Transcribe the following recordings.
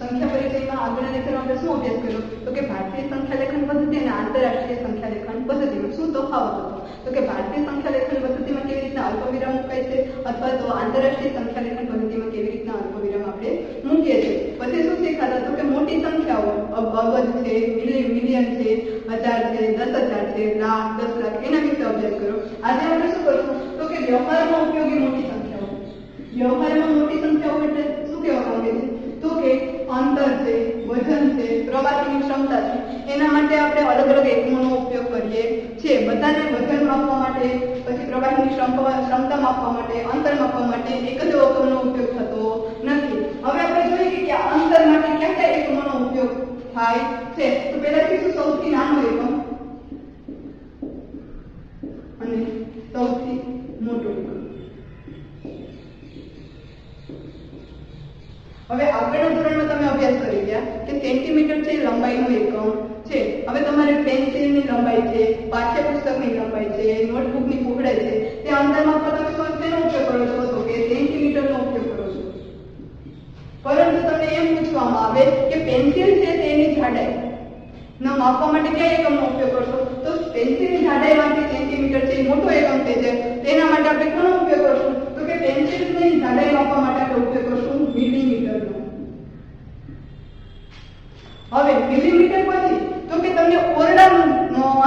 संख्या परिचय में આગળના લેક્ચરમાં આપણે શું અભ્યાસ કર્યો તો કે ભારતીય સંખ્યા લેખન પદ્ધતિ અને આંતરરાષ્ટ્રીય સંખ્યા લેખન પદ્ધતિમાં શું તફાવત હતો તો કે ભારતીય સંખ્યા લેખન પદ્ધતિમાં કેવી રીતના અલ્પવિરામ મુકાય છે અથવા તો આંતરરાષ્ટ્રીય સંખ્યા લેખન પદ્ધતિમાં કેવી રીતના અલ્પવિરામ આપણે મૂકીએ છીએ પછી શું શીખાતા તો કે મોટી સંખ્યાઓ અબજ છે મિલિયન છે હજાર છે 10,000 છે લાખ 10 લાખ એના વિશે અભ્યાસ કર્યો આજે આપણે શું કરશું તો કે વ્યવહારમાં ઉપયોગી મોટી સંખ્યાઓ વ્યવહારમાં મોટી સંખ્યાઓ એટલે શું કહેવા માંગે છે તો કે અંતર છે વજન છે પ્રવાહીની ક્ષમતા છે એના માટે આપણે અલગ અલગ એકમોનો ઉપયોગ કરીએ છીએ બધાને વજન માપવા માટે પછી પ્રવાહીની ક્ષમતા માપવા માટે અંતર માપવા માટે એક જ એકમનો ઉપયોગ થતો નથી હવે આપણે જોઈએ કે આ અંતર માટે કયા કયા એકમોનો ઉપયોગ થાય છે તો પહેલાથી શું સૌથી નાનો એકમ અને સૌથી મોટો એકમ હવે આગળના ધોરણમાં તમે અભ્યાસ કરી ગયા કે સેન્ટીમીટર છે લંબાઈનો એકમ છે હવે તમારે પેન્સિલની લંબાઈ છે પાઠ્યપુસ્તકની લંબાઈ છે નોટબુકની પહોળાઈ છે તે અંતર માપવા તમે શેનો ઉપયોગ કરો છો તો કે સેન્ટીમીટરનો ઉપયોગ કરો છો પરંતુ તમને એમ પૂછવામાં આવે કે પેન્સિલ છે તેની જાડાઈ ન માપવા માટે કયા એકમનો ઉપયોગ કરશો તો પેન્સિલની જાડાઈ માટે સેન્ટીમીટર છે મોટો એકમ છે તેના માટે આપણે કોનો ઉપયોગ કરશું તો કે પેન્સિલની જાડાઈ માપવા માટે આપણે ઉપયોગ કરશું મિલીમીટરનો હવે મિલીમીટર પછી તો કે તમને ઓરડાનું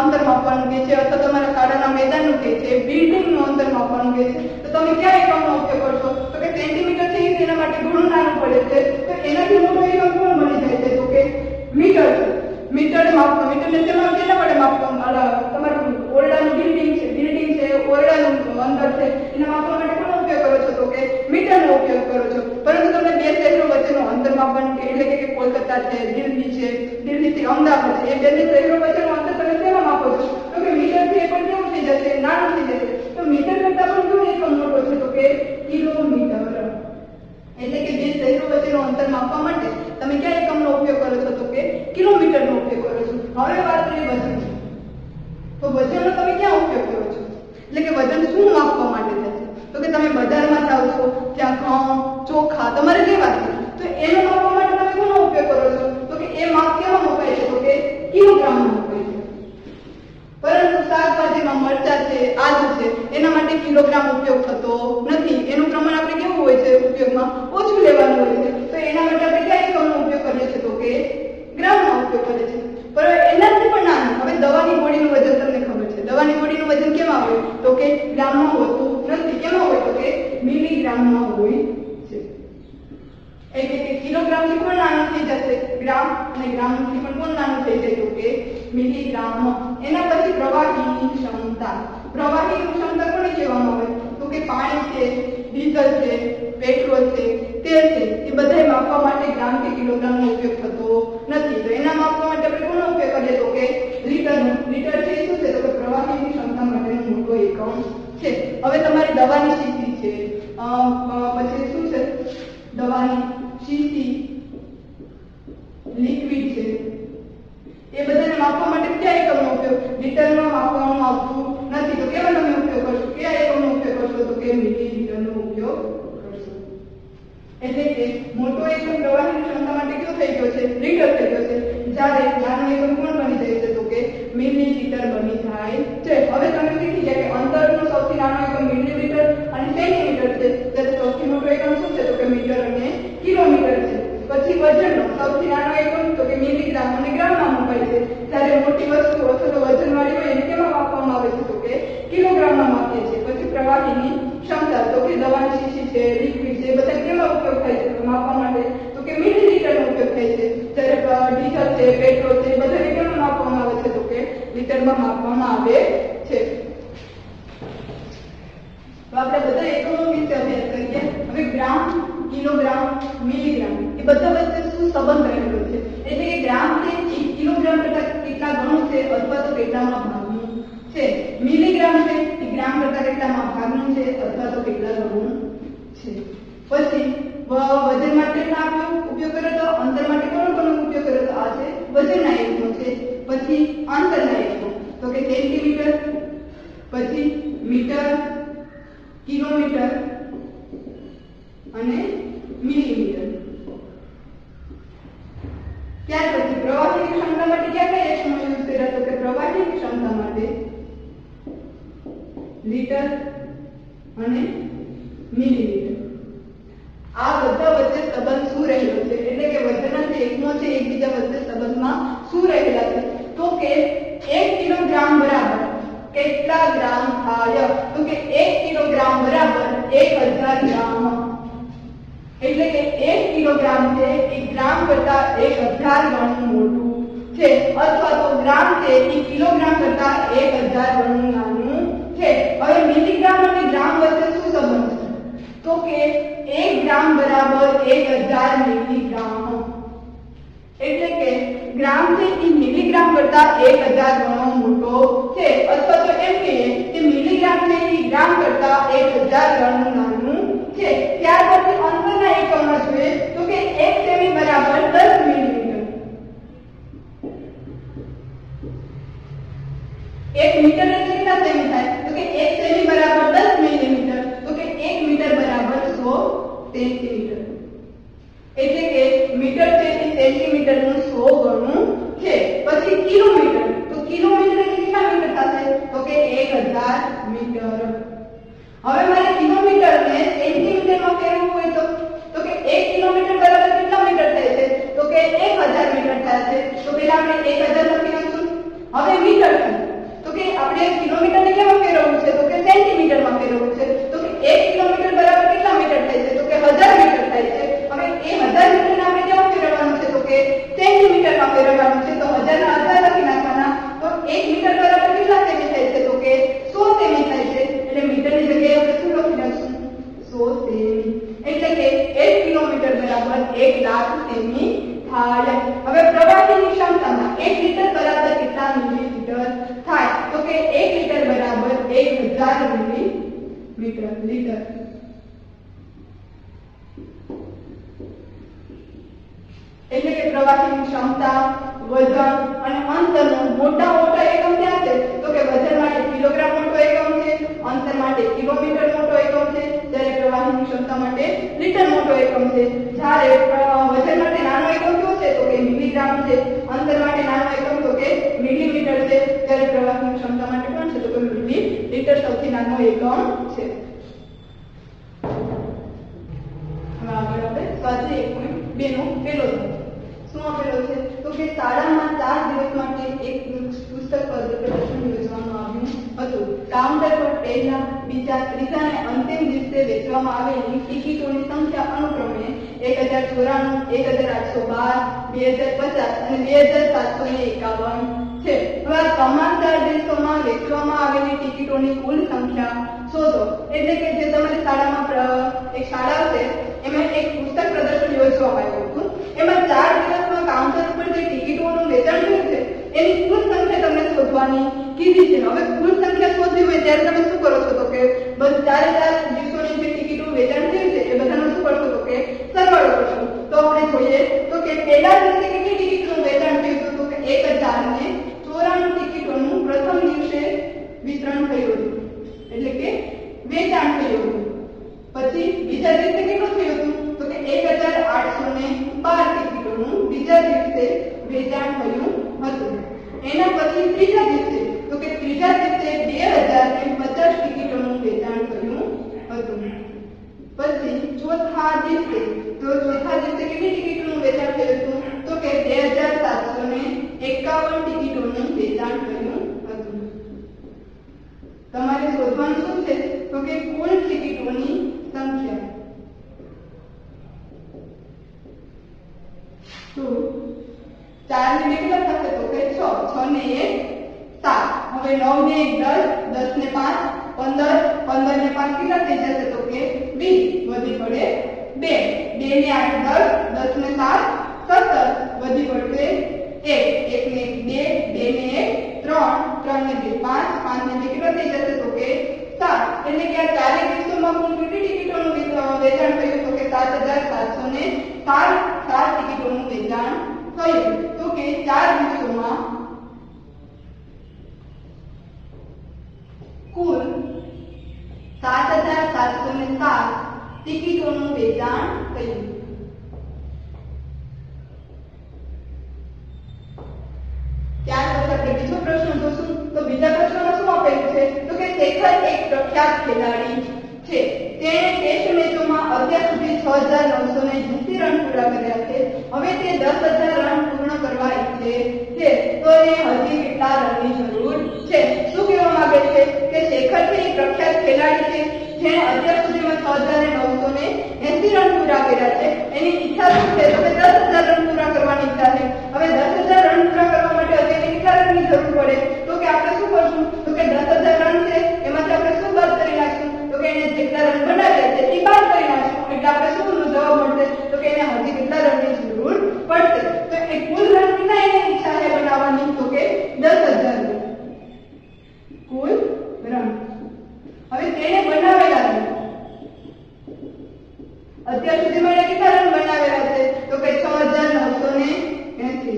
અંતર માપવાનું કહે છે અથવા તમારા શાળાના મેદાનનું કહે છે બિલ્ડિંગનું અંતર માપવાનું કહે છે તો તમે કયા એકમનો ઉપયોગ કરશો તો કે સેન્ટીમીટર છે તેના માટે ઘણું નાનું પડે છે તો એનાથી મોટો એકમ કોણ બની જાય છે તો કે મીટર મીટરને માપવા મીટરને તેમાં કેના વડે માપવા તમારું ઓરડાનું બિલ્ડિંગ છે ઓરડાનું અંતર છે એના માપવા માટે કોનો ઉપયોગ કરો છો તો કે મીટરનો ઉપયોગ કરો છો પરંતુ તમને બે શહેરો વચ્ચેનું અંતર માપવાનું એટલે કે કોલકાતા છે દિલ્હીથી અમદાવાદ છે એ બંને શહેરો વચ્ચેનું અંતર તમે શેમાં માપો છો તો કે મીટરથી એ પણ કેવું થઈ જશે નાનું થઈ જશે તો મીટર કરતા પણ કેવો એકમ મોટો છે તો કે કિલોમીટર એટલે કે બે શહેરો વચ્ચેનું અંતર માપવા માટે તમે કયા એકમનો ઉપયોગ કરો છો તો કે કિલોમીટરનો ઉપયોગ કરો છો હવે વાત રહી વજન તો વજનનો તમે ક્યાં ઉપયોગ કરો છો એટલે કે વજન શું માપવા માટે થશે તો કે તમે બજારમાં જાઓ છો ત્યાં ઘઉં ચોખા તમારે લેવા છે તો એનો માપવા માટે તમે કોનો ઉપયોગ કરો છો તો કે એ માપ કેવા મુકાય છે તો કે કિલોગ્રામમાં મુકાય છે પરંતુ શાકભાજીમાં મરચા છે આદુ છે એના માટે કિલોગ્રામ ઉપયોગ થતો નથી એનું પ્રમાણ આપણે કેવું હોય છે ઉપયોગમાં ઓછું લેવાનું હોય છે તો એના માટે આપણે કયા એકમનો ઉપયોગ કરીએ છીએ તો કે ગ્રામનો ઉપયોગ કરીએ છીએ પણ એનાથી પણ નાનું હવે દવાની ગોળીનું વજન તમને ખબર છે દવાની ગોળીનું વજન કેમાં હોય તો કે ગ્રામમાં હોતું નથી કેમાં હોય તો કે મિલીગ્રામમાં હોય છે એટલે કે કિલોગ્રામથી પણ નાનું થઈ જશે ગ્રામ અને ગ્રામથી પણ કોણ નાનું થઈ જાય તો કે મિલીગ્રામ એના પછી પ્રવાહીની ક્ષમતા પ્રવાહીની ક્ષમતા કોને કહેવામાં આવે તો કે પાણી છે ડીઝલ છે પેટ્રોલ છે તેલ છે એ બધા માપવા માટે ગ્રામ કે કિલોગ્રામનો ઉપયોગ થતો નથી તો એના માપવા માટે આપણે કોનો ઉપયોગ કરીએ તો કે લીટરનો લીટર છે શું છે તો કે પ્રવાહીની ક્ષમતા માટેનો મોટો એકમ છે હવે તમારી દવાની શીશી છે પછી શું છે દવાની શીશી લિક્વિડ છે એ બધાને માપવા માટે કયા એકમનો ઉપયોગ લીટરમાં માપવામાં આવતું નથી તો કેવા તમે ઉપયોગ કરશો કયા એકમનો ઉપયોગ કરશો તો કે મિલીલીટરનો ઉપયોગ કરશો એટલે કે મોટો એકમ પ્રવાહીની ક્ષમતા માટે કયો થઈ ગયો છે લીટર થઈ ગયો છે જ્યારે નાનો એકમ કોણ બની જાય છે તો કે મિલીલીટર બની જાય છે હવે તમે શીખી ગયા કે અંતરનો સૌથી નાનો એકમ મિલીલીટર અને સેન્ટીમીટર છે ત્યારે સૌથી મોટો એકમ શું છે તો કે મીટર અને કિલોમીટર છે પછી વજનનો સૌથી નાનો એકમ તો કે મિલીગ્રામ અને ગ્રામમાં મુકાય છે જ્યારે મોટી વસ્તુ અથવા તો વજનવાળી હોય એને કેમાં માપવામાં આવે છે તો કે કિલોગ્રામમાં માપીએ છીએ પછી પ્રવાહીની ક્ષમતા તો કે દવાની શીશી છે લિક્વિડ છે બધા કેમાં ઉપયોગ થાય છે માપવા માટે તો કે મિલીલીટરનો ઉપયોગ થાય છે જ્યારે ડીઝલ છે પેટ્રોલ છે બધાને કેમાં માપવામાં આવે છે તો કે લીટરમાં માપવામાં આવે છે તો આપણે બધા એકમો વિશે અભ્યાસ કરીએ હવે ગ્રામ કિલોગ્રામ મિલીગ્રામ એ બધા વચ્ચે શું સંબંધ રહેલો છે એટલે કે ગ્રામ છે કિલોગ્રામ કરતા કેટલા ગણું છે અથવા તો કેટલામાં ભાગનું છે મિલીગ્રામ છે એ ગ્રામ કરતા કેટલામાં ભાગનું છે અથવા તો કેટલા ગણું છે પછી વજન માટે ઉપયોગ કર્યો તો અંતર માટે કોનો ઉપયોગ કર્યો તો આ છે વજનના એકમો છે પછી અંતરના એકમો તો કે સેન્ટીમીટર પછી મીટર કિલોમીટર અને મિલીમીટર ત્યાર પછી પ્રવાહીની ક્ષમતા માટે કયા કયા એકમો યુઝ કર્યા? તો કે પ્રવાહીની ક્ષમતા માટે લીટર અને મિલીલીટર. આ બધા વચ્ચે સંબંધ શું રહેલો છે? એટલે કે વજનના જે એકમો છે એકબીજા વચ્ચે સંબંધમાં શું રહેલા છે? તો કે 1 કિલોગ્રામ બરાબર કેટલા ગ્રામ થાય? તો કે 1 કિલોગ્રામ બરાબર 1000 ગ્રામ. એટલે કે 1 કિલોગ્રામ છે એ ગ્રામ કરતા 1000 ગણું મોટું છે, અથવા તો ગ્રામ છે એ કિલોગ્રામ કરતા 1000 ગણું નાનું છે. હવે મિલીગ્રામ અને ગ્રામ વચ્ચે શું સંબંધ છે? તો કે 1 ગ્રામ બરાબર 1000 મિલીગ્રામ. એટલે કે ગ્રામ છે એ મિલીગ્રામ કરતા 1000 ગણો મોટો છે, અથવા તો એમ કહીએ કે મિલીગ્રામ છે એ ગ્રામ કરતા 1000 ગણું નાનું છે. ત્યાર પછી અંતરના એકમો જોઈએ તો કે 1 સેમી બરાબર 10 મિલીમીટર. 1 મીટર એટલે કેટલા સેમી થાય? તો કે 1 સેમી બરાબર 10 મિલીમીટર. તો કે 1 મીટર બરાબર 100 સેન્ટીમીટર. એટલે કે મીટર છે એ સેન્ટીમીટરનું 100 ગણું છે. પછી કિલોમીટર, તો કિલોમીટર એટલે કેટલા મીટર થશે? તો કે 1000 મીટર. હવે મારે કિલોમીટરને સેન્ટીમીટરમાં ફેરવવું હોય તો કે 1 કિલોમીટર બરાબર કેટલા મીટર થાય છે? તો કે 1000 મીટર થાય છે. તો પહેલા આપણે 1000 લખી નાખશું. હવે મીટર તો કે આપણે કિલોમીટરને કેમાં ફેરવવું છે? તો કે સેન્ટીમીટરમાં ફેરવવું છે. તો કે 1 કિલોમીટર બરાબર કેટલા મીટર થાય છે? તો કે 1000 મીટર થાય છે. હવે એ 1000 મીટરને આપણે કેમાં ફેરવવાનું છે? તો કે સેન્ટીમીટરમાં ફેરવવાનું છે. તો 1000 ના 1000 લખી નાખવાના. તો 1 મીટર બરાબર કેટલા સેમી થાય છે? તો કે 100 સેમી થાય છે. એટલે મીટરની જગ્યાએ આપણે શું લખી નાખશું? 100 સેમી. એટલે કે 1 કિલોમીટર બરાબર 1 લાખ સેમી થાય. હવે પ્રવાહીની ક્ષમતામાં 1 લીટર બરાબર કેટલા મિલીલીટર થાય? તો કે 1 લીટર બરાબર 1000 મિલીલીટર. એટલે કે પ્રવાહીની ક્ષમતા, વજન અને અંતરનો મોટા એકમ ક્યાં છે? તો કે વજન માટે કિલોગ્રામ મોટો એકમ છે, અંતર માટે કિલોમીટર મોટો એકમ છે, જ્યારે પ્રવાહીની ક્ષમતા માટે લીટર મોટો એકમ છે. જ્યારે વજન માટે નાનો એકમ કયો છે? તો કે મિલીગ્રામ છે. અંતર માટે નાનો એકમ તો કે મિલીમીટર છે. જ્યારે પ્રવાહીની ક્ષમતા માટે કોણ છે? તો કે મિલીલીટર સૌથી નાનો એકમ છે. હવે આગળ આપણે સ્વાધ્યાય 1.2 નો પહેલો શું આપેલો છે? તો કે શાળામાં 4 દિવસ માટે એક પુસ્તક પ્રદર્શન યોજવામાં આવ્યું હતું. કાઉન્ટર પર પહેલા, બીજા, ત્રીજા અને અંતિમ દિવસે વેચવામાં આવેલી ટિકિટોની સંખ્યા અનુક્રમે 1094, 1812, 2050 અને 2751 છે. હવે આ તમામ 4 દિવસોમાં વેચવામાં આવેલી ટિકિટોની કુલ સંખ્યા શોધો. એટલે કે જે તમારી શાળામાં એક શાળા છે એમાં એક પુસ્તક પ્રદર્શન યોજવામાં આવ્યું હતું. એમાં 4 દિવસમાં કાઉન્ટર ઉપર જે ટિકિટોનું વેચાણ થયું છે એની કુલ સંખ્યા તમને શોધવાની કીધી છે. હવે કુલ સંખ્યા શોધવી હોય ત્યારે તમે શું કરો છો? તો કે બધા 4 દિવસોની જે ટિકિટો વેચાણ થયું છે એ બધાનો શું કરશો? તો કે સરવાળો કરશો. તો આપણે જોઈએ તો કે પહેલા દિવસે કેટલી ટિકિટોનું વેચાણ થયું હતું? તો કે 1094 ટિકિટોનું પ્રથમ દિવસે વિતરણ થયું હતું, એટલે કે વેચાણ થયું હતું. પછી બીજા દિવસે કેટલું થયું હતું? તો કે 1812 ટિકિટોનું બીજા દિવસે વેચાણ થયું હતું. એના પછી ત્રીજા દિવસે તો કે ત્રીજા દિવસે 2050 ટિકિટોનું વેચાણ થયું હતું. પછી ચોથા દિવસે કેટલી ટિકિટોનું વેચાણ થયું હતું? તો કે 2751 ટિકિટોનું વેચાણ થયું હતું. તમારે શોધવાનું શું છે? તો કે કુલ ટિકિટોની સંખ્યા. તો 4 ને કેટલા થશે? તો કે 6 ને 1 7. હવે 9 ને 1 10, 10 ને 5 15, 15 ને 5 કેટલા થઈ જશે? તો કે 20. વધી પડે 2, 2 ને 8 10, 10 ને 7 17, વધી પડશે 1, 1 ને 1 2, 2 ને 1 3, 3 ને 2 5, 5 ને 2 કેટલા થઈ જશે? તો કે 7. એટલે કે આ 4 દિવસોમાં કુલ કેટલી ટિકિટોનું વેચાણ થયું? તો કે 7707 ટિકિટોનું વેચાણ થયું. તો કે 4 દિવસોમાં કુલ 7707 ટિકિટોનું વેચાણ થયું. આપણે બીજો પ્રશ્ન જોશું. તો બીજા પ્રશ્નમાં શું આપેલું છે? તો કે શેખર એક પ્રખ્યાત ખેલાડી છે. તેણે ટેસ્ટ મેચોમાં અત્યાર સુધી 6980 રન પૂરા કર્યા છે. હવે તે 10000 રન પૂર્ણ કરવા ઈચ્છે છે. તો એને હજી કેટલા રનની જરૂર છે? શું કહેવા માંગે છે કે શેખર છે એક પ્રખ્યાત ખેલાડી છે, જેણે અત્યાર સુધીમાં 6980 રન પૂરા કર્યા છે. એની ઈચ્છા શું છે? તો કે 10000 રન પૂરા કરવાની ઈચ્છા છે. હવે 10000 રન પૂરા કરવા માટે અત્યારે કેટલા રનની જરૂર પડે? તો કે આપણે શું કરશું? તો કે 10000 રન છે એમાંથી આપણે શું બાદ કરી નાખશું? તો કે એને જેટલા રન બનાવ્યા છે એ બાદ કરી નાખશું. એટલે આપણે શું જવાબ મળશે? તો કે એને હજી કેટલા રનની જરૂર પડશે? તો એ કુલ રન કેટલા એની ઈચ્છા છે બનાવવાની? તો કે 10000 રન કુલ રન. હવે તેને બનાવેલા રન અત્યાર સુધીમાં એને કેટલા રન બનાવેલા છે? તો કે 6980.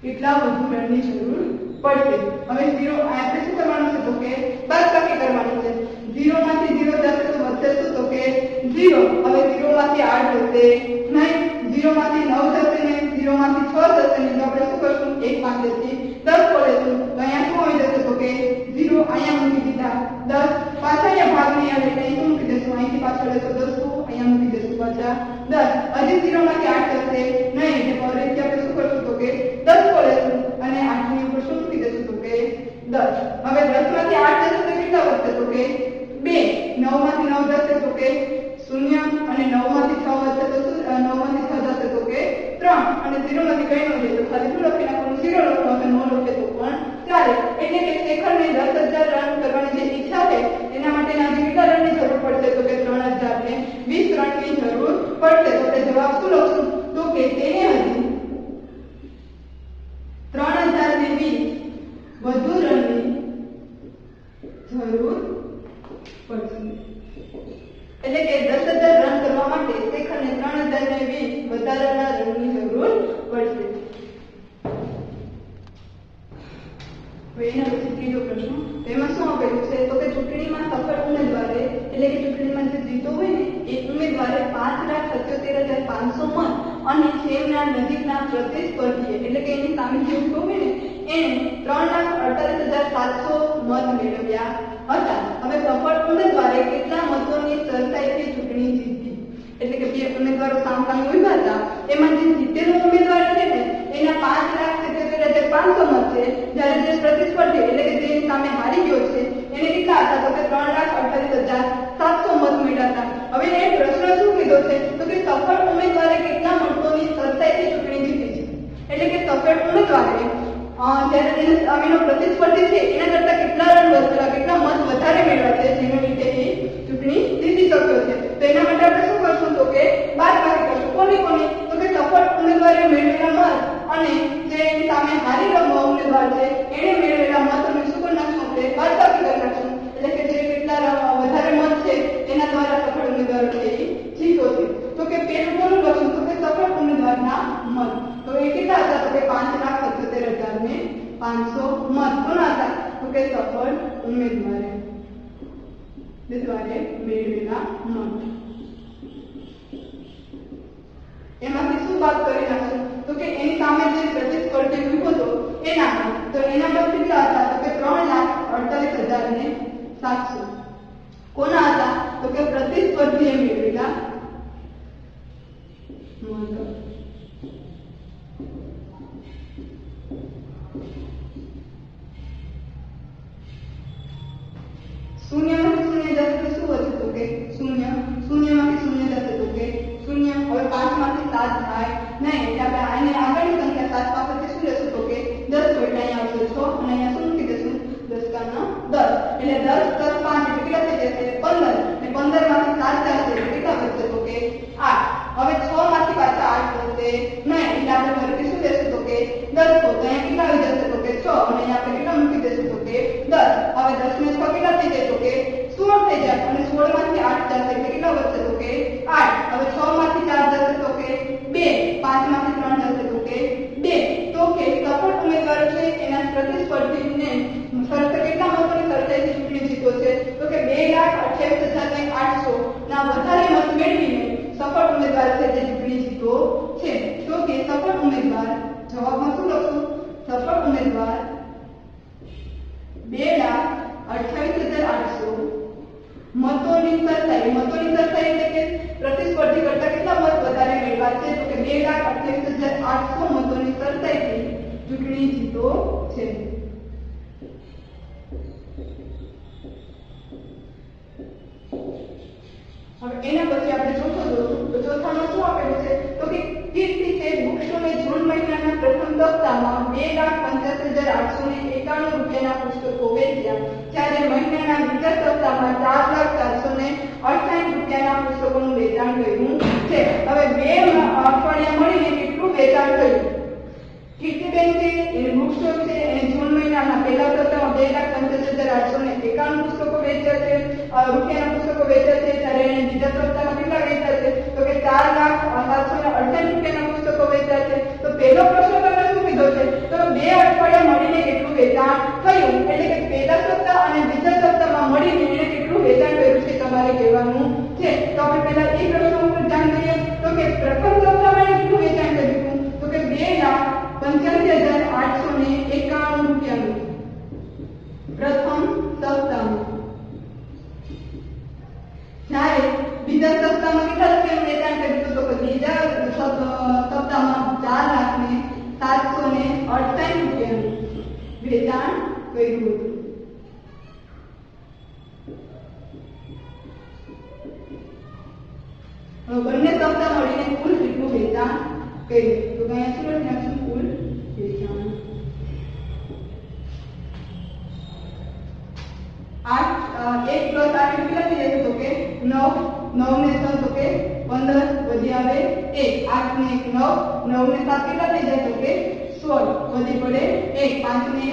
કેટલા વધુ રનની જરૂર પડશે? હવે 0 આપણે શું કરવાનું છે? તો કે બાદબાકી કરવાનું છે. 0 માંથી 0 જશે તો વધશે શું? તો કે 0. હવે 0 માંથી 8 જશે નહીં, 0 માંથી 9 જશે નહીં, 0 માંથી 6 જશે નહીં. તો આપણે શું કરશું? 1 પાસેથી 10 ખોલેશું. તો અહીંયા શું આવી જશે? તો કે 0 અહીંયા મૂકી દીધા, 10 પાછા અહીંયા ભાગ નહીં આવે એટલે અહીં શું મૂકી દેશું? અહીંથી પાછળ લેશો 10, અહીંયા મૂકી દેશું પાછા 10. હજી 0 માંથી 8 જશે નહીં એટલે ફરીથી આપણે શું કરશું? તો કે 10 ખોલેશું અને 8 ની ઉપર શું મૂકી દેશું? તો કે 10. હવે 10 માંથી 8 જશે તો કેટલા વધશે? તો કે 2. 9 માંથી 9 જશે તો કે 0 અને 9 માંથી 6 વધશે તો શું? 9 માંથી 6 જશે તો કે 3 અને 0 માંથી કઈ ન જાય તો ખાલી શું લખી નાખવાનું? 0 લખવાનું. ન લખે તો પણ ચાલે. એટલે કે શેખરને 10000 રન કરવાની જે ઈચ્છા છે એના માટે આજે કેટલા રનની જરૂર પડશે? તો કે 3020 રનની જરૂર પડશે. તો આપણે જવાબ શું લખશું? તો કે તેને હજી 3020 વધુ રનની જરૂર પડશે. એટલે કે 10000 રન કરવા માટે શેખરને 3020 વધારાના રનની જરૂર પડશે. હવે એના પછી ત્રીજો પ્રશ્ન. એમાં શું આપેલું છે? તો કે ચૂંટણીમાં સફળ ઉમેદવારે એટલે કે ચૂંટણીમાં જે જીતો હોય ને એ ઉમેદવારે 5,77,500 મત અને તેમના નજીકના પ્રતિસ્પર્ધીએ એટલે કે એની સામે જે ઉભો હોય ને એને 3,48,700 મત મેળવ્યા હતા. હવે સફળ ઉમેદવારે કેટલા મતોની સરસાઈથી ચૂંટણી જીતી? એટલે કે બે ઉમેદવારો સામસામે ઉભા હતા, એમાં જે જીતેલો ઉમેદવાર છે ને એના 5,77,500 મત છે, જ્યારે જે પ્રતિસ્પર્ધી એટલે કે જેની સામે હારી ગયો છે એને કેટલા હતા? તો કે 3,48,700 મત મળ્યા હતા. હવે એ પ્રશ્ન શું કીધો છે? તો કે સફળ ઉમેદવારે કેટલા મતોની સરસાઈથી ચૂંટણી જીતી છે? એટલે કે સફળ ઉમેદવારે જ્યારે તેના સામેનો પ્રતિસ્પર્ધી છે એના કરતા કેટલા રન વધારે કેટલા મત વધારે મેળવ્યા છે જેને લીધે એ ચૂંટણી જીતી શક્યો છે. તો એના માટે આપણે શું કરશું? તો કે બાદબાકી કરશું. કોની કોની? તો કે સફળ ઉમેદવારે મેળવેલા મત અને જે એની સામે હારી ગયો ઉમેદવાર છે એને મેળવેલા મતોને શું કરી નાખશું? આપણે બાદબાકી કરી નાખશું. એટલે કે જે કેટલા વધારે મત છે એના દ્વારા સફળ ઉમેદવાર છે એ જીતો છે. તો કે પેલું કોનું લખશું? તો કે સફળ ઉમેદવારના મત. તો એ કેટલા હતા? તો કે 5,77,500 મત કોના હતા? તો કે સફળ ઉમેદવારે મેળવેલા મત. એમાંથી શું બાદ કરી નાખશું? તો કે એની સામે જે પ્રતિસ્પર્ધી ઉભો હતો એના મત. તો એના મત કેટલા હતા? તો કે 3,48,700 કોના હતા? તો કે પ્રતિસ્પર્ધીએ મેળવેલા મત. શૂન્યમાંથી શૂન્ય જશે તો શું વધશે? તો કે 0. શૂન્યમાંથી શૂન્ય જશે તો કે 0. હવે 5 માંથી 7 થાય નહીં એટલે આપણે આને આગળની સંખ્યા 7 પાસેથી શું લેશું? તો કે 10. તો એટલે અહીંયા આવશે 6 અને અહીંયા શું મૂકી દેશું? 10 × 10 એટલે 10 + 5 એટલે કેટલા થઈ જશે? 15 અને 15 માંથી 7 જશે એટલે કેટલા વધશે? તો કે 8. હવે 6 માંથી પાછા 8 વધશે નહીં એટલે આપણે ફરીથી શું લેશું? તો કે 10. તો અહીંયા કેટલા આવી જશે? તો કે 6 અને અહીંયા આપણે કેટલા મૂકી દેશું? તો કે 10. હવે 10 ને 6 કેટલા થઈ જાય? તો કે 16 થઈ જાય અને 16 માંથી 8 જશે એટલે કેટલા વધશે? તો કે 8. હવે 6 માંથી 4 જશે તો કે 2. 5 માંથી 3 જશે તો કે 2. તો કે સફળ ઉમેદવાર છે એના પ્રતિસ્પર્ધીને કેટલા મતોની સરસાઈથી ચૂંટણી જીતો છે? તો કે 2,28,800 ના વધારે મત મેળવીને સફળ ઉમેદવાર છે તે ચૂંટણી જીતો છે. તો કે સફળ ઉમેદવાર જવાબમાં શું લખશું? સફળ ઉમેદવાર 2,28,800 મતોની સરસાઈ એટલે કે પ્રતિસ્પર્ધી કરતા કેટલા મત વધારે મેળવ્યા છે? તો કે 2,28,800 મતોની સરસાઈથી ચૂંટણી જીતો છે. હવે એના પછી આપણે ચોથો જોશું. તો ચોથામાં શું આપેલું છે? તો કે કીર્તિ છે વૃક્ષોને જૂન મહિનાના પ્રથમ સપ્તાહમાં 2,85,891 રૂપિયાના પુસ્તકો વેચ્યા, જ્યારે મહિનાના બીજા સપ્તાહમાં 4,468 રૂપિયાના પુસ્તકોનું વેચાણ કર્યું છે. હવે 2 અઠવાડિયા મળીને કેટલું વેચાણ થયું? કીર્તિબેન છે એ વૃક્ષો છે એ જૂન મહિનાના પહેલા સપ્તાહમાં 2,85,891 પુસ્તકો વેચ્યા છે, રૂપિયાના પુસ્તકો વેચ્યા છે, જ્યારે એને બીજા સપ્તાહમાં કેટલા વેચ્યા છે? તો કે 4,768 રૂપિયાના પુસ્તકો વેચ્યા છે. તો પહેલો પ્રશ્ન તમને શું કીધો છે? તો 2 અઠવાડિયા મળીને કેટલું વેચાણ થયું, એટલે કે પહેલા સપ્તાહ અને બીજા સપ્તાહમાં મળીને એને કેટલું વેચાણ કર્યું છે તમારે કહેવાનું છે. તો આપણે પહેલા એ પ્રશ્ન ઉપર ધ્યાન દઈએ. તો કે પ્રથમ સપ્તાહમાં એને કેટલું વેચાણ કર્યું? તો કે 2,85,891 રૂપિયાનું પ્રથમ સપ્તાહમાં. જ્યારે બીજા સપ્તાહમાં કેટલા રૂપિયાનું વેચાણ કર્યું? તો કે બીજા સપ્તાહમાં 4,768 રૂપિયાનું વેચાણ કર્યું હતું. બંને સપ્તાહ મળીને કુલ કેટલું વેચાણ કર્યું? તો અહીંયા શું લખીશું? કુલ વેચાણ 8 1 + 8 કેટલા થઈ જશે? તો કે 9 9 ને 6 તો કે 15 વધી આવે 1 8 ને 1 9 9 ને 7 કેટલા થઈ જાય? તો કે 16 વધી પડે 1 5 ને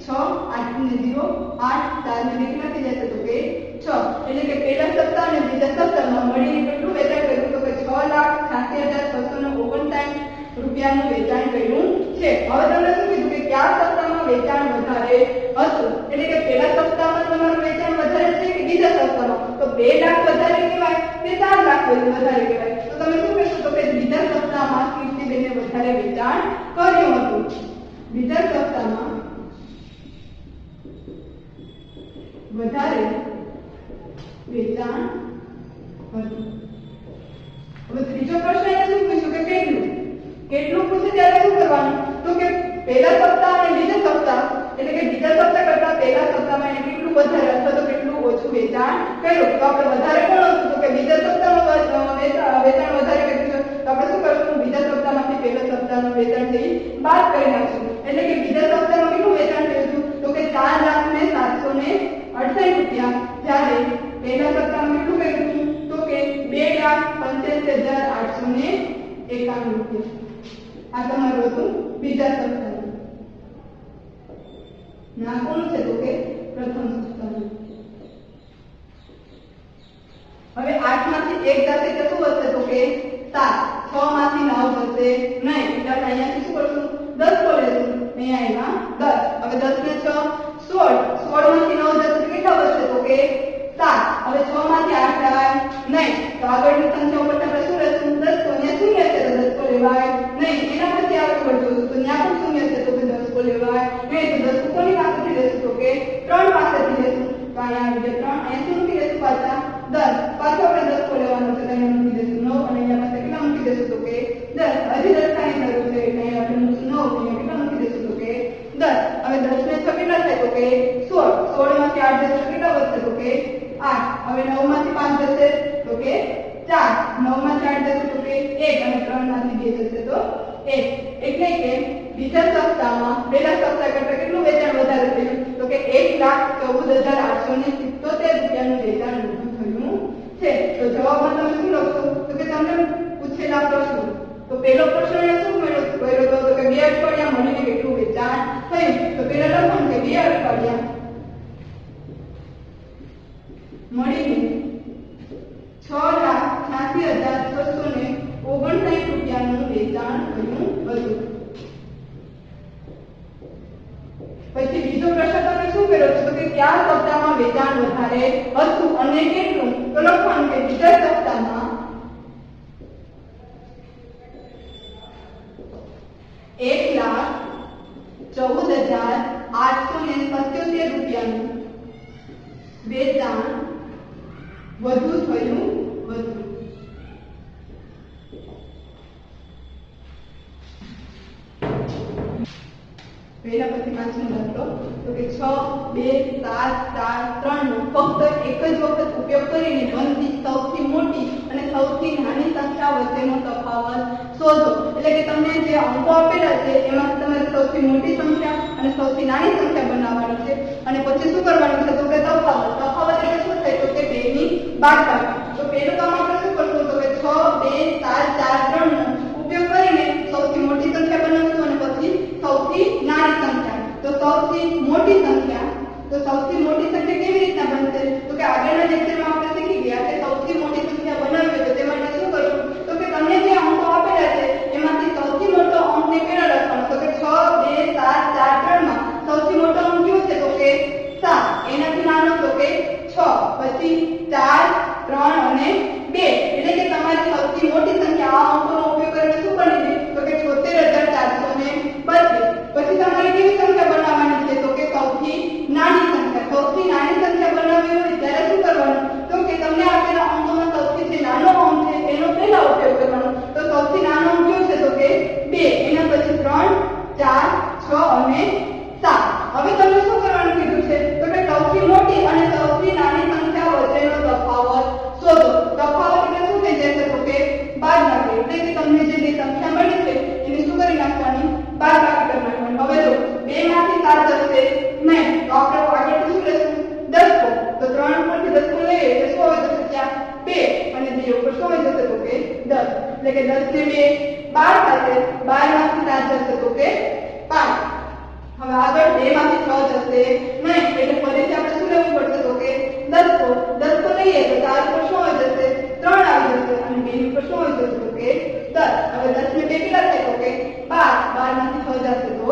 6 8 ને 0 8 4 ને કેટલા થઈ જશે? તો કે 6. એટલે કે પહેલા સપ્તાહ અને બીજા સપ્તાહમાં મળીને કેટલું વેચાણ કર્યું? તો કે 6,86,659 રૂપિયાનું વેચાણ કર્યું છે. હવે તમને શું કીધું કે કયા સપ્તાહમાં વેચાણ વધારે હતું? એટલે કે પહેલા સપ્તાહમાં તમારું વેચાણ વધારે છે કે બીજા સપ્તાહમાં? તો 2 લાખ વધારે કહેવાય કે 4 લાખ વધારે કહેવાય? તો તમે શું કહેશો? તો કે બીજા સપ્તાહમાં કીર્તિબેને વધારે વેચાણ કર્યું હતું. બીજા સપ્તાહમાં વધારે વેચાણ હતું. હવે ત્રીજો પ્રશ્ન એને શું પૂછ્યું કે કેટલું પૂછે ત્યારે શું કરવાનું? તો કે પહેલા સપ્તાહ અને બીજા સપ્તાહ એટલે કે બીજા સપ્તાહ કરતા પહેલા સપ્તાહમાં એને કેટલું વધારે અથવા તો કેટલું ઓછું વેચાણ કર્યું? તો આપણે વધારે કોણ હતું? તો કે બીજા સપ્તાહમાં વેચાણ વધારે કર્યું છે. તો આપણે શું કરશું? બીજા સપ્તાહમાંથી પહેલા સપ્તાહનું વેચાણ થી બાદ કરી નાખશું. એટલે કે બીજા સપ્તાહમાં કેટલું વેચાણ થયું હતું? તો કે 4,768 રૂપિયા, જ્યારે પહેલા સપ્તાહમાં કેટલું કર્યું હતું? તો કે 2,85,891 રૂપિયા. આ તમારું હતું બીજા સપ્તાહનું. ના કોનું છે? તો કે પ્રથમ સપ્તાહનું. હવે 8 માંથી 1 જશે તો શું વધશે? તો કે 7. 6 માંથી 9 જશે નહીં, એટલે આપણે અહીંયાથી શું કરશું? 10 કો લેશું. અહીંયા આવ્યા 10. હવે 10 ને 6 16. 16 માંથી 9 જશે તો કેટલા વધશે? તો કે 7. હવે 6 માંથી 8 જાય નહીં, તો આગળની સંખ્યા ઉપર આપણે શું લેશું? 10 કો. અહીંયા શૂન્ય છે તો 10 કો લેવાય નહીં. એના પછી આગળ વધશું તો ત્યાં પણ શૂન્ય છે તો 10 કો લેવાય નહીં. તો 10 કોની પાસેથી લેશું? તો કે 3 પાસેથી લેશું. તો અહીંયા આવી ગયા 3. અહીંયા શું મૂકી દેશું? પાછા 10. પાછો આપણે 10 કો લેવાનો છે તો અહીંયા મૂકી દેશું 9 અને અહીંયા પાસે કેટલા મૂકી દેશું? તો કે 10. હજી 10 કાંઈ જરૂર છે એટલે અહીંયા આપણે મૂકીશું 9. અહીંયા કેટલા મૂકી દેશું? તો કે 10. હવે 10 ને 6 કેટલા થાય? તો કે 16. 16 માંથી 8 જશે તો કેટલા વધશે? તો કે 8. હવે 9 માંથી 5 જશે તો કે 4. 9 માંથી 8 જશે તો કે 1 અને 3 માંથી 2 જશે તો 1. એટલે કે બીજા સપ્તાહમાં પહેલા સપ્તાહ કરતા કેટલું વેચાણ વધારે થયું? તો કે 1,14,877 રૂપિયાનું વેચાણ વધુ થયું છે. તો જવાબમાં તમે શું લખશો? તો કે તમને પૂછેલા પ્રશ્નો. તો પહેલો પ્રશ્ન એ શું કર્યો હતો? તો કે 2 અઠવાડિયા મળીને કેટલું વેચાણ થયું? તો પહેલા લખવાનું કે 2 અઠવાડિયા મળીને 6,86,659 રૂપિયાનું વેચાણ થયું હતું. પછી બીજો પ્રશ્ન તમે શું કર્યો છો? તો કે કયા સપ્તાહમાં વેચાણ વધારે હતું અને કેટલું? તો લખવાનું કે બીજા સપ્તાહમાં 1,14,877 રૂપિયાનું વેચાણ વધુ થયું હતું. પહેલા પછી પાંચમો દાખલો તો કે 6, 2, 7, 4, 3 નો ફક્ત એક જ વખત ઉપયોગ કરીને બનતી સૌથી મોટી અને સૌથી નાની સંખ્યા વચ્ચેનો તફાવત શોધો. એટલે કે તમને જે અંકો આપેલા છે એમાંથી તમારે સૌથી મોટી સંખ્યા અને સૌથી નાની સંખ્યા બનાવવાની છે અને પછી શું કરવાનું છે તો કે તફાવત એટલે શું થાય તો કે 2 ની બાદબાકી. તો પહેલું કામ આપણે શું કરશું તો કે 6, 2, 7, 4, 3 નો ઉપયોગ કરીને સૌથી મોટી સંખ્યા બનાવશું અને પછી સૌથી નાની સંખ્યા. તો સૌથી મોટી સંખ્યા કેવી રીતના બનશે તો કે આગળના લેક્ચરમાં આપણે શીખી ગયા કે સૌથી મોટી સંખ્યા બનાવવી તો તે માટે શું કરવું તો કે તમને જે અંકો આપેલા છે એમાંથી સૌથી મોટો અંકને પહેલા લખવાનો. તો કે 6, 2, 7, 4, 3 માં સૌથી મોટો અંક કયો છે તો કે 7. એનાથી નાનો તો કે 6, પછી 4, 3 અને 2. એટલે કે તમારી સૌથી મોટી સંખ્યા આ અંકોનો ઉપયોગ કરીને શું બની ગઈ તો કે 76,432. પછી તમારે કેવી સંખ્યા બનાવવાની છે તો કે સૌથી નાની સંખ્યા. સૌથી નાની સંખ્યા બનાવવી હોય ત્યારે શું કરવાનું તો કે તમને આપેલા અંકોમાં સૌથી જે નાનો અંક છે એનો પહેલા ઉપયોગ કરવાનો. તો સૌથી નાનો અંક કયો છે તો કે 2. એના પછી 3, 4, 6 અને 7. હવે તમને શું કરવાનું કીધું છે તો કે સૌથી મોટી અને સૌથી નાની સંખ્યા વચ્ચેનો તફાવત શોધો. તફાવત એટલે શું થઈ જશે તો કે બાદબાકી. એટલે કે તમને જે સંખ્યા મળી છે એની શું કરી નાખવાની બાદબાકી કરી નાખવાની. હવે જો 2 માંથી 7 જશે નહીં તો આપણે આગળ શું લેશું 10 કો. તો 3 ઉપરથી 10 કો લઈએ એટલે શું આવી જશે ત્યાં 2 અને 2 ઉપર શું આવી જશે તો કે 10. એટલે કે 10 ને 2 12 થશે. 12 માંથી 7 જશે તો કે 5. હવે આગળ 2 માંથી 6 જશે નહીં એટલે ફરીથી આપણે શું લેવું પડશે તો કે 10 કો લઈએ તો 4 ઉપર શું આવી જશે 3 આવી જશે અને 2 ઉપર શું આવી જશે તો કે 10. હવે 10 ને 2 કેટલા થાય તો કે 12. 12 માંથી 6 જશે તો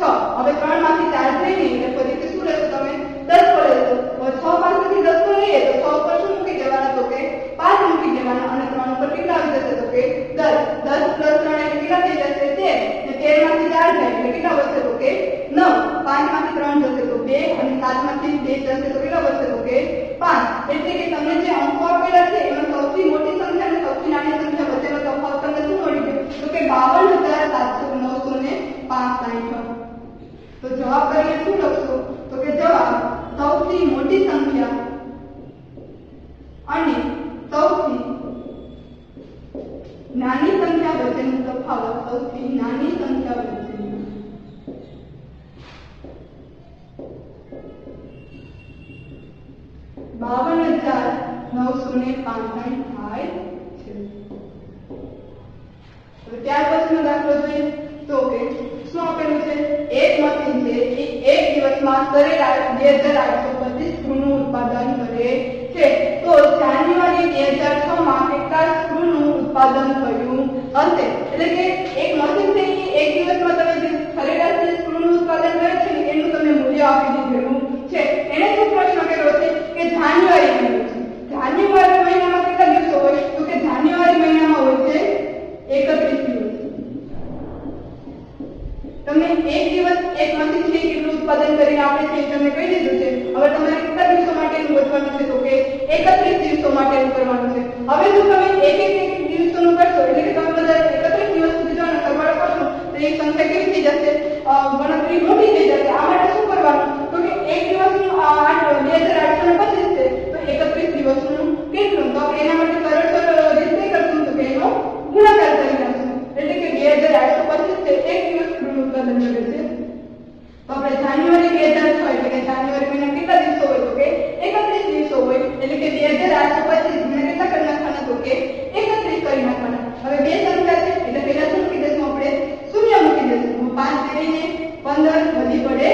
6. હવે 3 માંથી 4 થઈ નહીં એટલે ફરીથી શું લેશો તમે 10 કો લેશો. હવે 6 પાસેથી 10 કો લઈએ તો 6 ઉપર શું મૂકી દેવાના તો કે 5 મૂકી દેવાના અને 3 ઉપર કેટલા આવી જશે તો કે 10. 10 + 3 એટલે કેટલા થઈ જશે 13 અને 13 માંથી 4 જાય એટલે કેટલા વધશે તો કે 9. 5 માંથી 3 જશે તો 2 અને 7 માંથી 2 જશે તો કેટલા વધશે તો કે 5. એટલે કે તમને જે અંકો આપેલા છે એમાં સૌથી મોટી સંખ્યા અને સૌથી નાની સંખ્યા વચ્ચેનો તફાવત તમને શું મળી ગયો તો કે 52,965. તો જવાબ કરીને શું લખશો તો કે જવાબ સૌથી મોટી સંખ્યા અને સૌથી નાની સંખ્યા વચ્ચેનો તફાવત. સૌથી નાની સંખ્યા વચ્ચેનો 52,965 થાય છે. હવે ત્યાર પછીનો દાખલો જોઈએ તો કે શું આપેલું છે એક મશીન છે એ એક દિવસમાં સરેરાશ 2,825 સ્ક્રૂનું ઉત્પાદન કરે છે. તો જાન્યુઆરી 2006 માં કેટલા સ્ક્રૂનું ઉત્પાદન થયું હશે. એટલે કે એક મશીન છે એ એક દિવસમાં તમે જે સરેરાશ સ્ક્રૂનું ઉત્પાદન કરે છે એનું તમે મૂલ્ય આપી દીધેલું છે. એને શું પ્રશ્ન કર્યો છે કે જાન્યુઆરી મહિનો છે. જાન્યુઆરી મહિનામાં કેટલા દિવસો હોય તો કે જાન્યુઆરી મહિનામાં હોય છે 31 દિવસ. તમને એક દિવસ એક મશીન છે કેટલું ઉત્પાદન કરીને આપે છે તમને કહી દીધું છે. હવે તમારે કેટલા દિવસો માટેનું ગોઠવવાનું છે તો કે 31 દિવસો માટેનું કરવાનું છે. હવે જો તમે એક દિવસોનું કરશો એટલે કે તમે બધા 31 દિવસ સુધી જો સરવાળો કરશો તો એક સંખ્યા કેવી થઈ જશે ગણતરી મોટી થઈ જશે. આ માટે શું કરવાનું તો કે એક દિવસનું 2,825 છે તો 31 દિવસનું કેટલું તો એના માટે સરળ રીતે કરશું તો કે એનો ગુણાકાર કરી નાખશું. એટલે કે 2,825 છે એક દિવસ ઉત્પાદન કરે છે. તો આપણે જાન્યુઆરી 2006 એટલે કે જાન્યુઆરી મહિના કેટલા દિવસો હોય તો કે 31 દિવસો હોય. એટલે કે 2,825 ને કેટલા કરી નાખવાના તો કે 31 કરી નાખવાના. હવે બે સંખ્યા છે એટલે પહેલા શું મૂકી દઈશું આપણે શૂન્ય મૂકી દઈશું. 5 ને 15 વધી પડે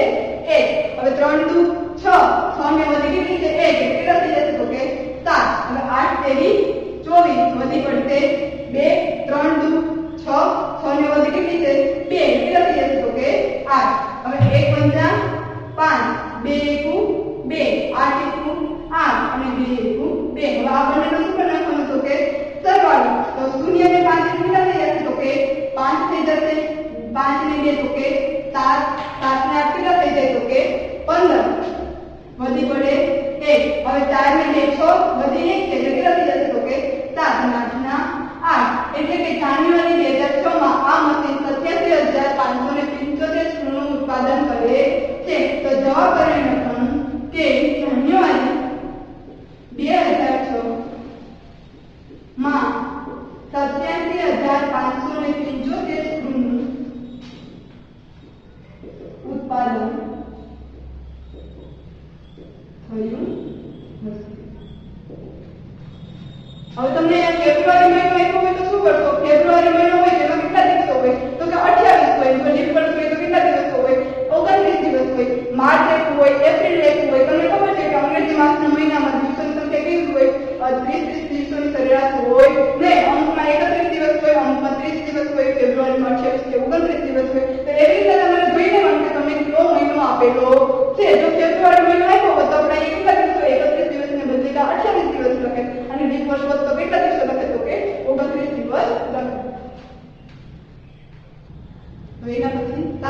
કે જાન્યુઆરી 2006 માં 87,575 સ્ક્રૂનું ઉત્પાદન થયું હશે. હવે તમને ફેબ્રુઆરી મહિનો આપ્યો હોય તો શું કરશો? ફેબ્રુઆરી મહિનો હોય તેમાં કેટલા દિવસો હોય? તો કે 28 હોય. જો લીપ વર્ષ હોય તો કેટલા દિવસો હોય? 29 દિવસ હોય. માર્ચ આપ્યું હોય, એપ્રિલ આપ્યું હોય. તમને ખબર છે કે અંગ્રેજી માસના મહિનામાં દિવસોની સંખ્યા કેવી હોય? 30 દિવસોની સરેરાશ હોય ને. અમુકમાં 31 દિવસ હોય, અમુકમાં 30 દિવસ હોય, ફેબ્રુઆરીમાં 28 કે 29 દિવસ હોય. તો એવી રીતે તમારે જોઈ લેવાનું કે તમને કયો મહિનો આપેલો છે. જો ફેબ્રુઆરી મહિનો આપ્યો હોય તો આપણે કેટલા દિવસો? 31 દિવસને બદલે 28 દિવસ લખે અને લીપ વર્ષ હોત તો કેટલા દિવસો લખે? તો કે 29 દિવસ લખે. તો એના પછી 7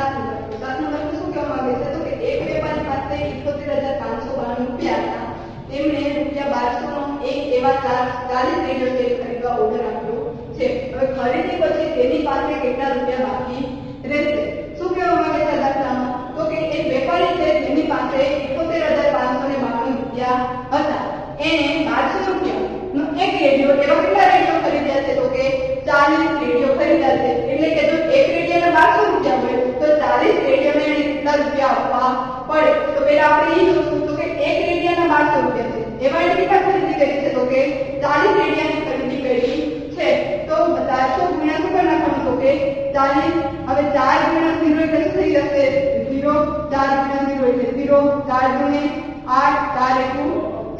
નંબર શું કહેવા માંગે છે? તો કે એક વેપારી પાસે 71,592 રૂપિયા હતા. તેમણે ₹1200 નો એક એવા 40 રેડિયો સેટ ખરીદવા ઓર્ડર આપ્યો છે. હવે ખરીદી પછી તેની પાસે કેટલા રૂપિયા બાકી રહેશે? શું કહેવા માંગે છે દાખલામાં? તો કે એક વેપારી છે જેની પાસે 71,592 રૂપિયા હતા. એને 1200 રૂપિયાનો એક રેડિયો, એવા કેટલા રેડિયો ખરીદ્યા છે? તો કે 40 રેડિયો ખરીદ્યા છે. એટલે કે જો એક રેડિયોના 1200 રૂપિયા હોય તો 40 રેડિયોને એને કેટલા રૂપિયા આપવા પડે? તો પહેલા આપણે એ જોશું. તો કે એક રેડિયોના 1200 રૂપિયા છે. એમાં એને કેટલા ખરીદી કરી છે? તો કે 40 રેડિયાની ખરીદી કરી છે. તો 1200 ગુણ્યા શું કરી નાખવાનું? તો કે 40. હવે 4 ગુણ્યા 0 એટલે શું થઈ જશે? 0. 4 ગુણ્યા 0 એટલે 0. 4 ગુણ્યા 8, 4 એકુ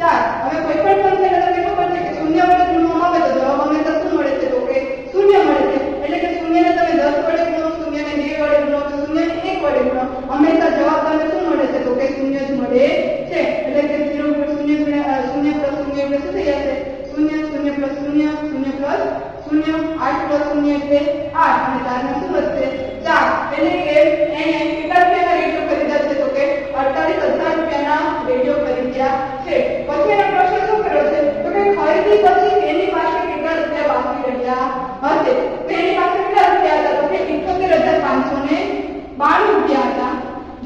4. હવે કોઈ પણ સંખ્યાને તમને ખબર છે કે શૂન્ય વડે ગુણવામાં આવે તો જવાબ હંમેશા શું મળે છે? તો કે શૂન્ય મળે છે. એટલે કે શૂન્યને તમે 10 વડે ગુણો, શૂન્યને 2 વડે ગુણો, તો શૂન્યને 1 વડે ગુણો, હંમેશા જવાબ તમને શું મળે છે? તો કે શૂન્ય જ મળે છે. એટલે કે 0 ઉપર 0 ગુણ્યા 0 પ્લસ 0 એટલે શું થઈ જશે? 0 0 પ્લસ 0 0 પ્લસ 0 8 પ્લસ 0 એટલે 8 અને 4 ને શું વધશે? 4. એટલે કે એને કેટલા રૂપિયાના રેડિયો ખરીદ્યા છે? તો કે 48,000 રૂપિયાના રેડિયો ખરીદ્યા છે. પછી એનો પ્રશ્ન શું કર્યો છે? તો કે ખરીદી પછી તેની પાસે કેટલા રૂપિયા બાકી રહ્યા હશે? તો એની પાસે કેટલા રૂપિયા હતા? તો કે 71,592 રૂપિયા હતા.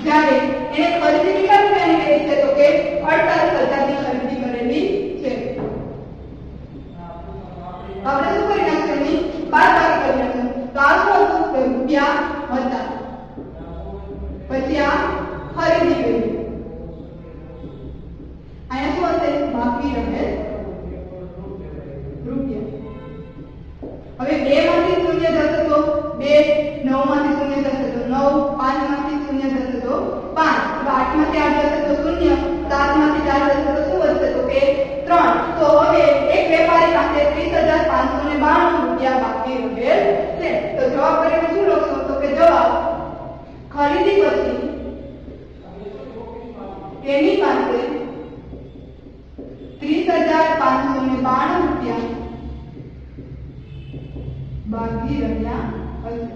જ્યારે એને ખરીદી કેટલા રૂપિયાની કરી છે? તો કે 48,000 ની ખરીદી કરેલી છે. આપણે શું કરી નાખશું? એની બાદબાકી કરી નાખશું. તો આ શું હતું? રૂપિયા હતા. પછી આ ખરીદી કરી. અહીંયા શું હશે? બાકી રહેલ રૂપિયા. હવે 2 માંથી શૂન્ય જશે તો 2, 9 માંથી શૂન્ય જશે તો 9, 5 માંથી શૂન્ય જશે તો 5, 8 માંથી 8 જશે તો 0, 7 માંથી 4 જશે તો શું વધશે? તો કે 3. તો હવે એક વેપારી પાસે 30,592 રૂપિયા બાકી રહેલ છે. તો જવાબ કરીને શું લખશો? તો કે જવાબ ખરીદી પછી તેની પાસે 30,592 રૂપિયા બાકી રહ્યા હશે.